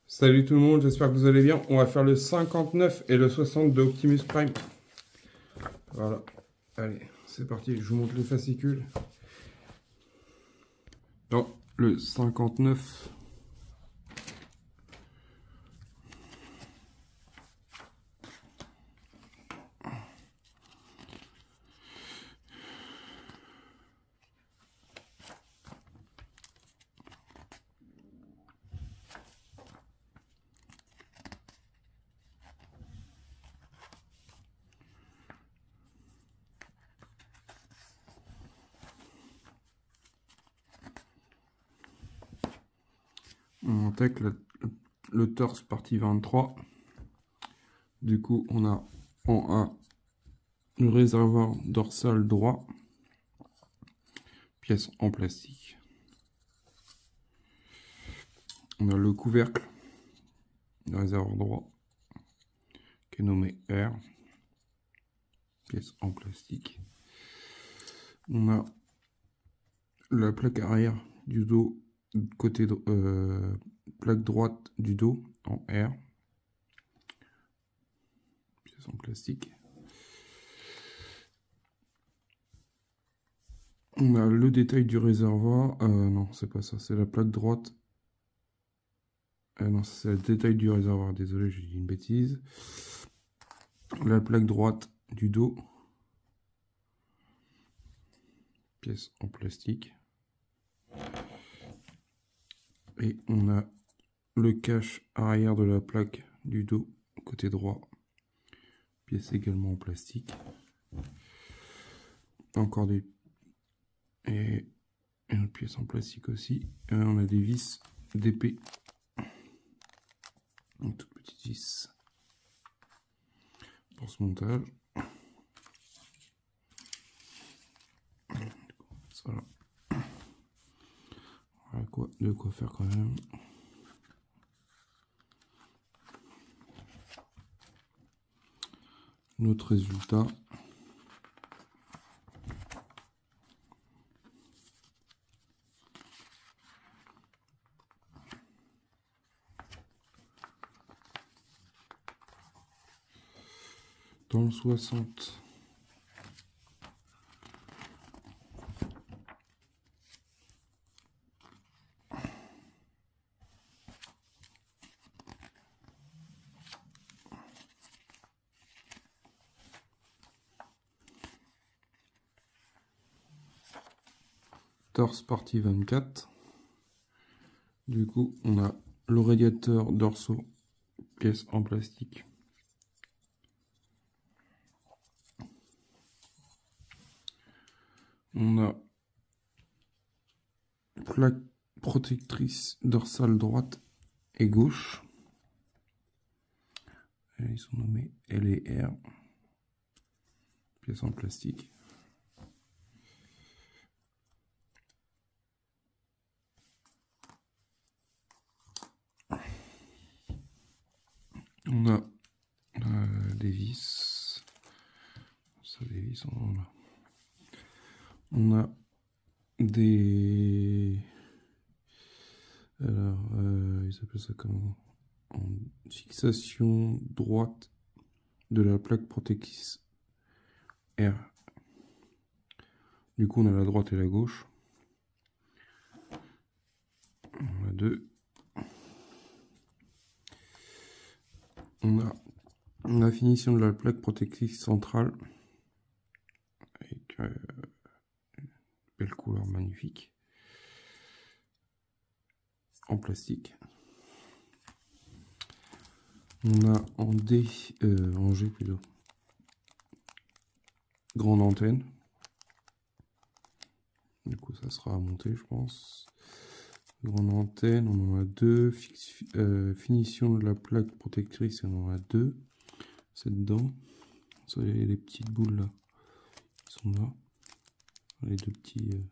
Salut tout le monde, j'espère que vous allez bien. On va faire le 59 et le 60 de Optimus Prime. Voilà. Allez, c'est parti, je vous montre les fascicules. Dans le 59. On attaque le torse partie 23. Du coup, on a en 1 le réservoir dorsal droit, pièce en plastique. On a le couvercle du réservoir droit qui est nommé R, pièce en plastique. On a la plaque arrière du dos, côté plaque droite du dos en R, pièce en plastique. On a le détail du réservoir, non c'est pas ça, c'est la plaque droite. Non, c'est le détail du réservoir, désolé j'ai dit une bêtise. La plaque droite du dos, pièce en plastique. Et on a le cache arrière de la plaque du dos, côté droit, pièce également en plastique. Encore des... Et une autre pièce en plastique aussi. Et on a des vis d'épée. Une toute petite vis pour ce montage. Voilà. Voilà de quoi faire quand même. Notre résultat. Dans le 60. Torse partie 24. Du coup, on a le radiateur dorsaux, pièce en plastique. On a plaque protectrice dorsale droite et gauche. Et ils sont nommés L et R. Pièce en plastique. On a des vis. Ça, des vis, on a. On a des... Alors, ils appellent ça comment? En fixation droite de la plaque protectrice R. Du coup, on a la droite et la gauche. On a deux. On a la finition de la plaque protectrice centrale. Avec une belle couleur magnifique. En plastique. On a en D, en G plutôt, grande antenne. Du coup, ça sera à monter, je pense. Grande antenne, on en a deux. Finition de la plaque protectrice, on en a deux. C'est dedans. Ça, les petites boules là, ils sont là. Les deux petits.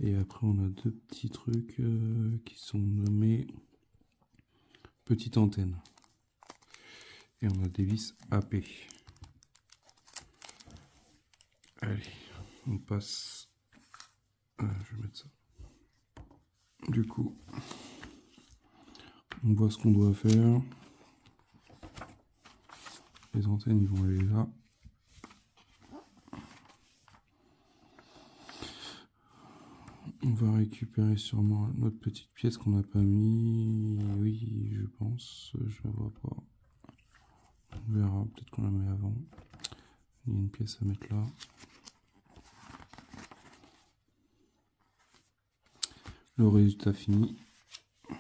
Et après on a deux petits trucs qui sont nommés petite antenne. Et on a des vis AP. Allez, on passe. Je vais mettre ça. Du coup, on voit ce qu'on doit faire. Les antennes, ils vont aller là. On va récupérer sûrement notre petite pièce qu'on n'a pas mis. Oui, je pense. Je la vois pas. On verra. Peut-être qu'on la met avant. Il y a une pièce à mettre là. Le résultat fini. Je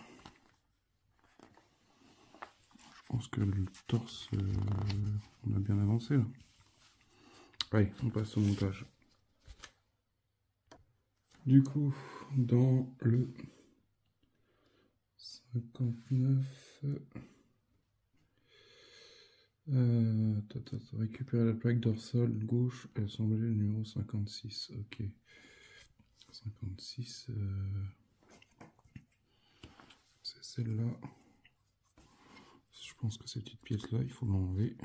pense que le torse, on a bien avancé là. Allez, on passe au montage. Du coup, dans le 59, récupérer la plaque dorsale gauche et assembler le numéro 56. Ok. 56, c'est celle-là. Je pense que cette petite pièce-là, il faut l'enlever.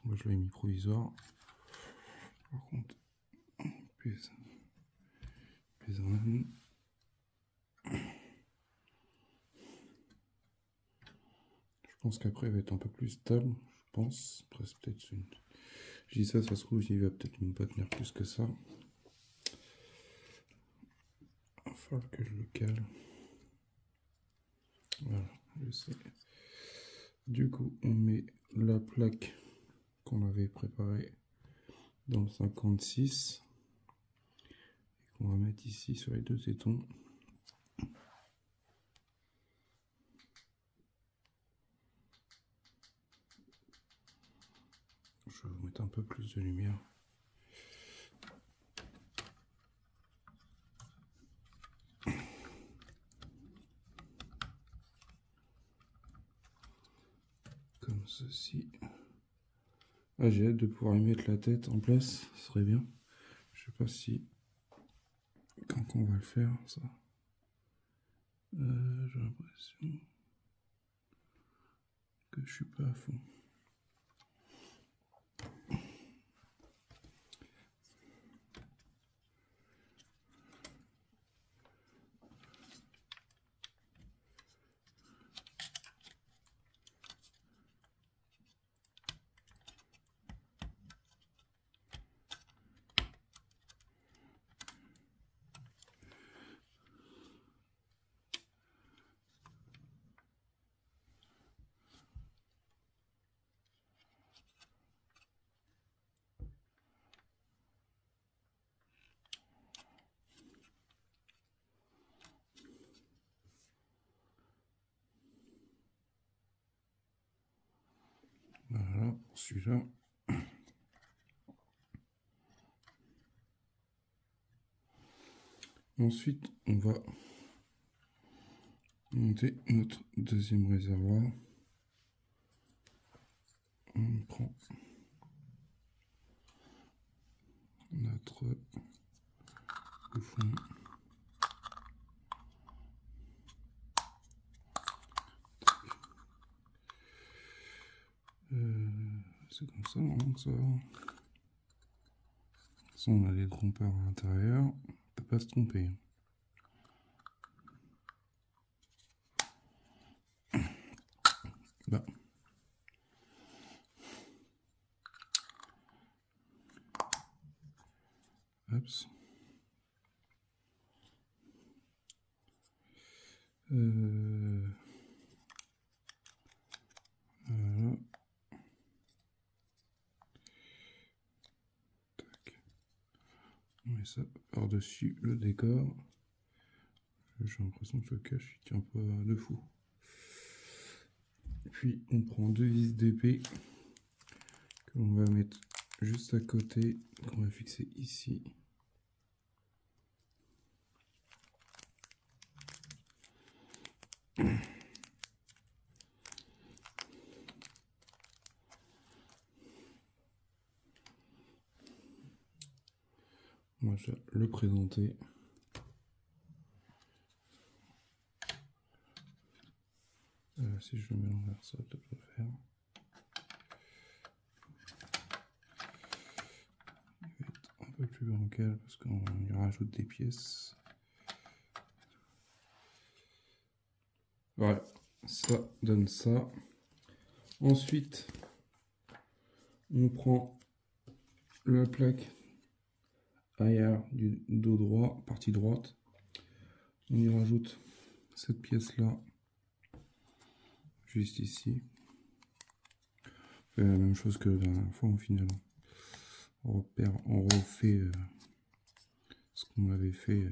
Moi, je l'ai mis provisoire. Par contre, pièce en amont. Je pense qu'après, elle va être un peu plus stable. Je pense. Après, c'est peut-être une. Je dis ça, ça se trouve, il va peut-être même pas tenir plus que ça. Il va falloir que je le cale. Voilà, je sais. Du coup, on met la plaque qu'on avait préparée dans le 56 et qu'on va mettre ici sur les deux tétons. Je vais vous mettre un peu plus de lumière. Comme ceci. Ah, j'ai hâte de pouvoir y mettre la tête en place, ce serait bien. Je sais pas si quand on va le faire ça. J'ai l'impression que je suis pas à fond. Voilà, pour celui-là. Ensuite, on va monter notre deuxième réservoir. On prend notre bouchon. C'est comme ça, donc ça va. De toute façon, on a des trompeurs à l'intérieur. On ne peut pas se tromper. Bah. Hop. Voilà. Tac. On met ça par-dessus le décor. J'ai l'impression que le cache il tient pas de fou. Puis on prend deux vis d'épée que l'on va mettre juste à côté, qu'on va fixer ici. Moi je vais le présenter. si je le mets envers, ça va peut-être le faire. Il va être un peu plus bancal parce qu'on y rajoute des pièces. Voilà, ça donne ça. Ensuite, on prend la plaque arrière du dos droit, partie droite. On y rajoute cette pièce-là, juste ici. C'est la même chose que la dernière fois, au final. On refait ce qu'on avait fait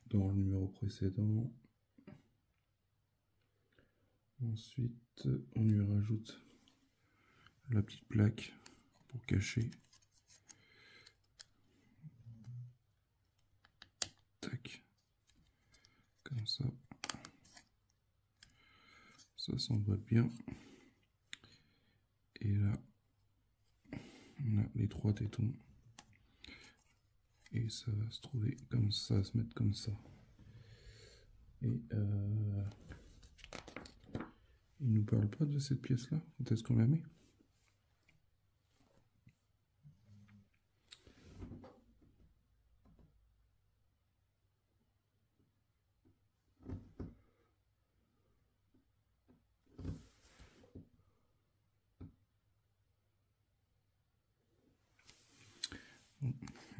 dans le numéro précédent. Ensuite, on lui rajoute la petite plaque pour cacher. Tac. Comme ça. Ça s'emboîte bien. Et là, on a les 3 tétons. Et ça va se trouver comme ça, se mettre comme ça. Et il nous parle pas de cette pièce-là. Quand est-ce qu'on la met?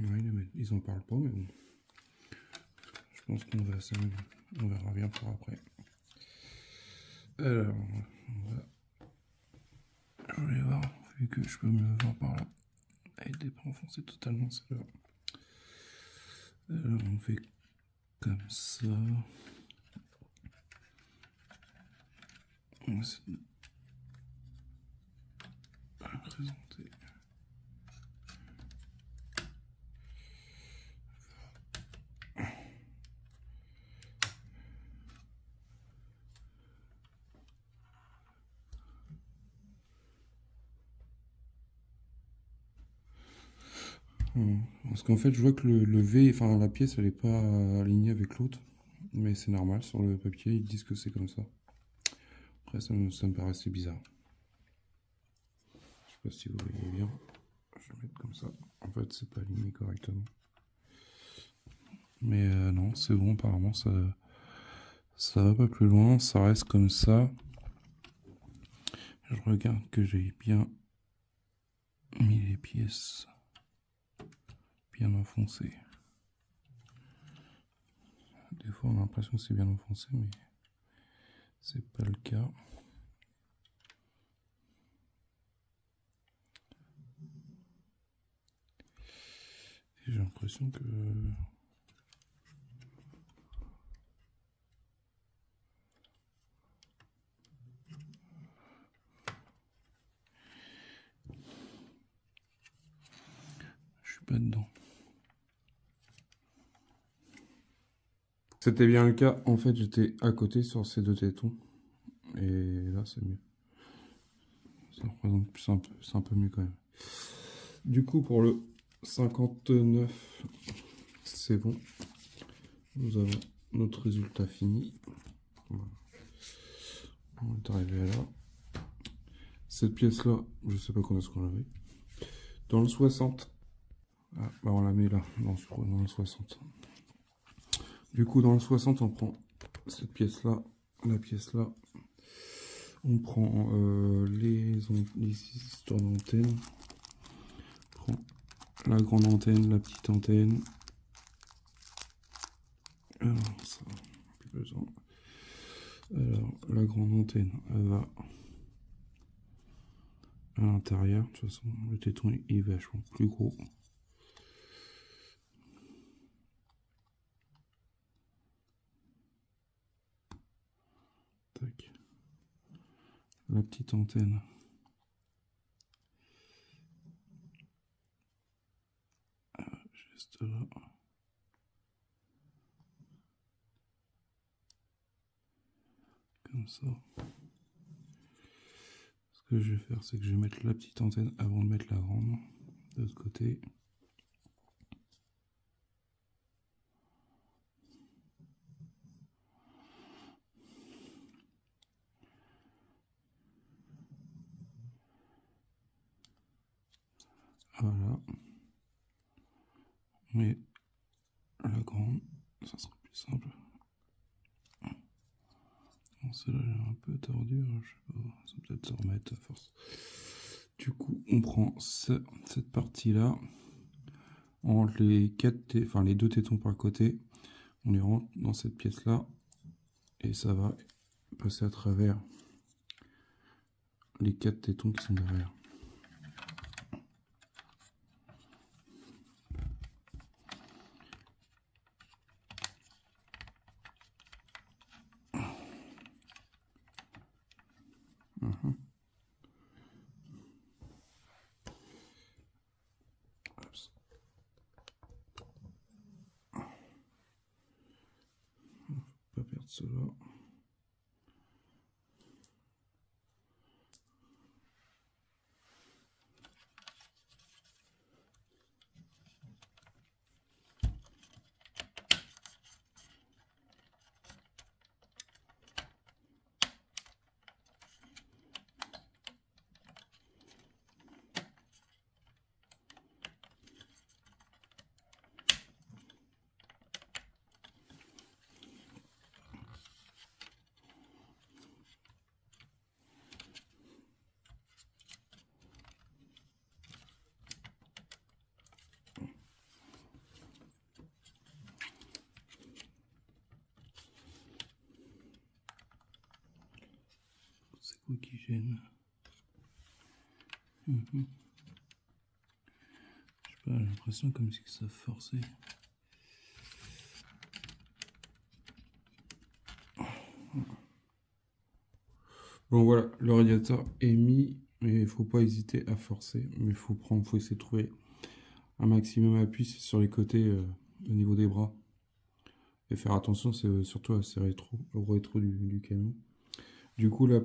Ouais, ils en parlent pas, mais bon. Je pense qu'on va ça, on verra bien pour après. Alors, je vais voir, vu que je peux me le voir par là. Elle n'est pas enfoncée totalement, celle-là. Alors, on fait comme ça. On va essayer de présenter. Parce qu'en fait, je vois que le V, enfin la pièce, elle n'est pas alignée avec l'autre. Mais c'est normal, sur le papier, ils disent que c'est comme ça. Après, ça me paraissait bizarre. Je sais pas si vous voyez bien. Je vais mettre comme ça. En fait, c'est pas aligné correctement. Mais non, c'est bon, apparemment, ça va pas plus loin. Ça reste comme ça. Je regarde que j'ai bien mis les pièces bien enfoncées. Des fois, on a l'impression que c'est bien enfoncé, mais c'est pas le cas. Et j'ai l'impression que je suis pas dedans. C'était bien le cas. En fait, j'étais à côté sur ces 2 tétons. Et là, c'est mieux. Ça représente plus un peu, c'est un peu mieux quand même. Du coup, pour le 59, c'est bon. Nous avons notre résultat fini. Voilà. On est arrivé là. Cette pièce-là, je sais pas combien est-ce qu'on l'avait. Dans le 60. Ah, bah on la met là, dans le 60. Du coup, dans le 60, on prend cette pièce-là, la pièce-là. On prend les histoires d'antenne. On prend la grande antenne, la petite antenne. Alors, ça, plus besoin. Alors, la grande antenne, elle va à l'intérieur. De toute façon, le téton est vachement plus gros. Tac. La petite antenne. Juste là. Comme ça. Ce que je vais faire, c'est que je vais mettre la petite antenne avant de mettre la grande. De l'autre côté. Voilà. Mais la grande, ça sera plus simple. Bon, celle-là elle est un peu tordue, je sais pas, ça va peut-être se remettre à force. Du coup, on prend cette partie-là, entre les enfin les deux tétons par côté, on les rentre dans cette pièce-là, et ça va passer à travers les 4 tétons qui sont derrière. Pas perdre cela. C'est quoi qui gêne? Je sais pas, j'ai l'impression comme si ça forçait. Bon voilà, le radiateur est mis, mais il faut pas hésiter à forcer. Mais il faut essayer de trouver un maximum d'appui sur les côtés au niveau des bras. Et faire attention, c'est surtout à ces au rétro du camion. Du coup, la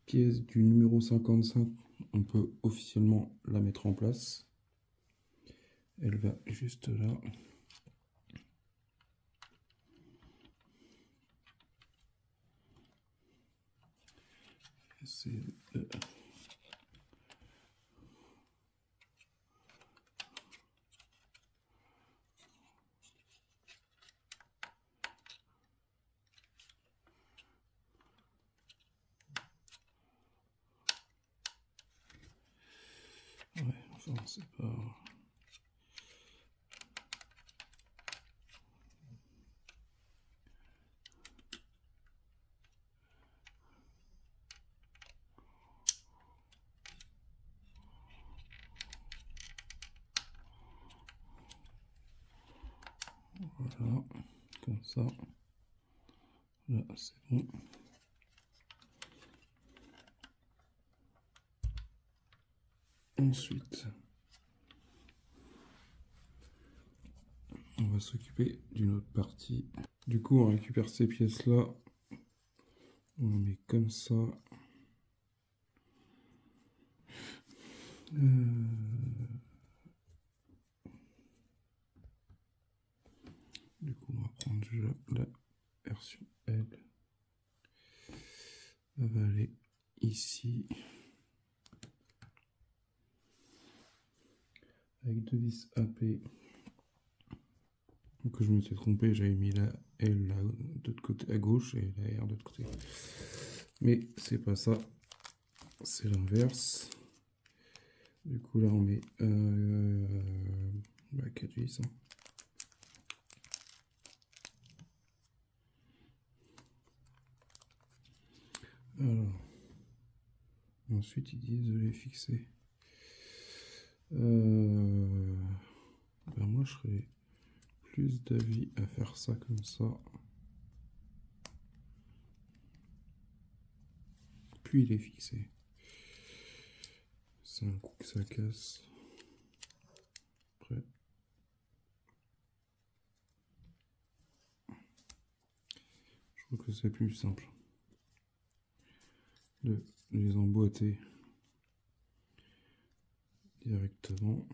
pièce du numéro 55, on peut officiellement la mettre en place. Elle va juste là. C'est ouais, enfin, c'est pas... Voilà, comme ça. Là, c'est bon. Ensuite, on va s'occuper d'une autre partie. Du coup, on récupère ces pièces-là. On les met comme ça. Du coup, on va prendre déjà la version L. Elle va aller ici. Avec deux vis AP. Donc je me suis trompé, j'avais mis la L là, de l'autre côté à gauche et la R de l'autre côté. Mais c'est pas ça, c'est l'inverse. Du coup là on met 4 vis. Hein. Alors, ensuite ils disent de les fixer. Ben moi je serais plus d'avis à faire ça comme ça. Puis il est fixé. C'est un coup que ça casse. Après. Je trouve que c'est plus simple de les emboîter directement.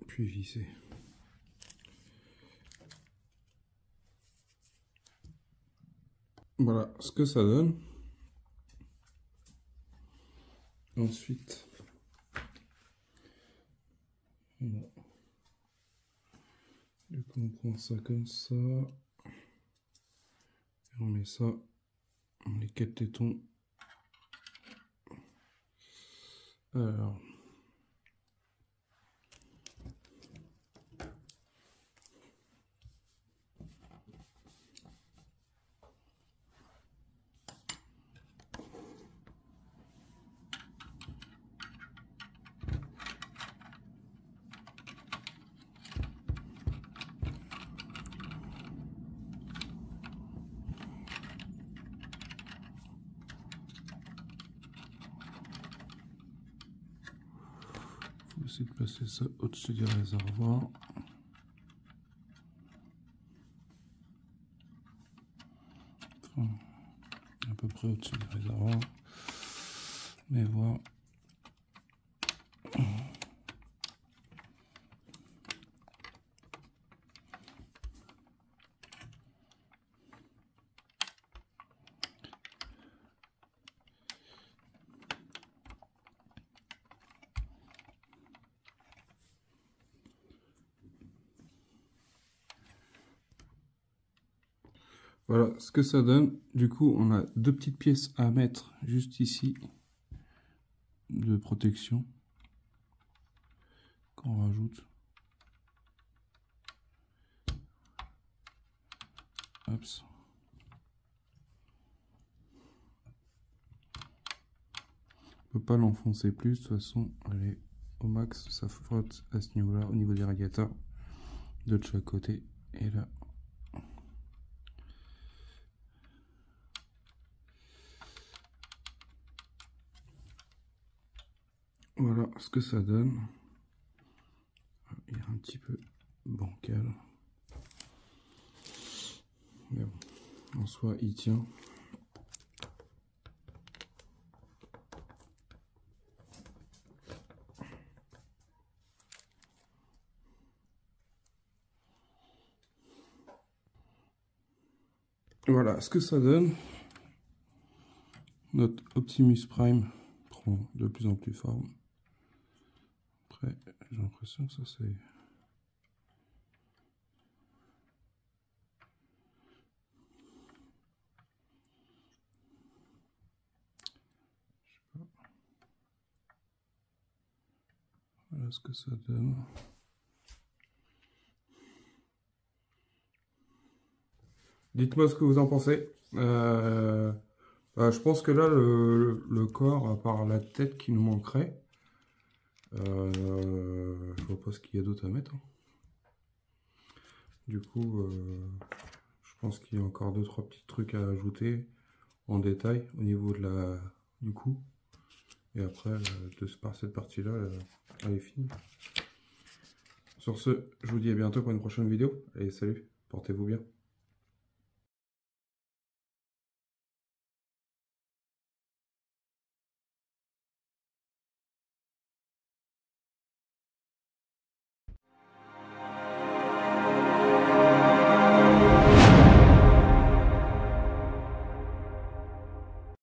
Puis visser. Voilà ce que ça donne. Ensuite, voilà. Du coup, on prend ça comme ça. Et on met ça, les 4 tétons. Alors. Faut essayer de placer ça au-dessus du réservoir. Enfin, à peu près au-dessus du réservoir. Mais voir. Voilà ce que ça donne. Du coup, on a 2 petites pièces à mettre juste ici de protection qu'on rajoute. Hop. On peut pas l'enfoncer plus, de toute façon, elle est au max, ça frotte à ce niveau-là, au niveau des radiateurs, de chaque côté et là. Voilà ce que ça donne. Il est un petit peu bancal. Mais bon, en soi, il tient. Voilà ce que ça donne. Notre Optimus Prime prend de plus en plus forme. Après, j'ai l'impression que ça c'est... Voilà ce que ça donne. Dites-moi ce que vous en pensez. Je pense que là, le corps, à part la tête qui nous manquerait, je vois pas ce qu'il y a d'autre à mettre. Du coup, je pense qu'il y a encore 2-3 petits trucs à ajouter en détail au niveau de du cou. Et après, cette partie-là, elle est finie. Sur ce, je vous dis à bientôt pour une prochaine vidéo. Et salut, portez-vous bien.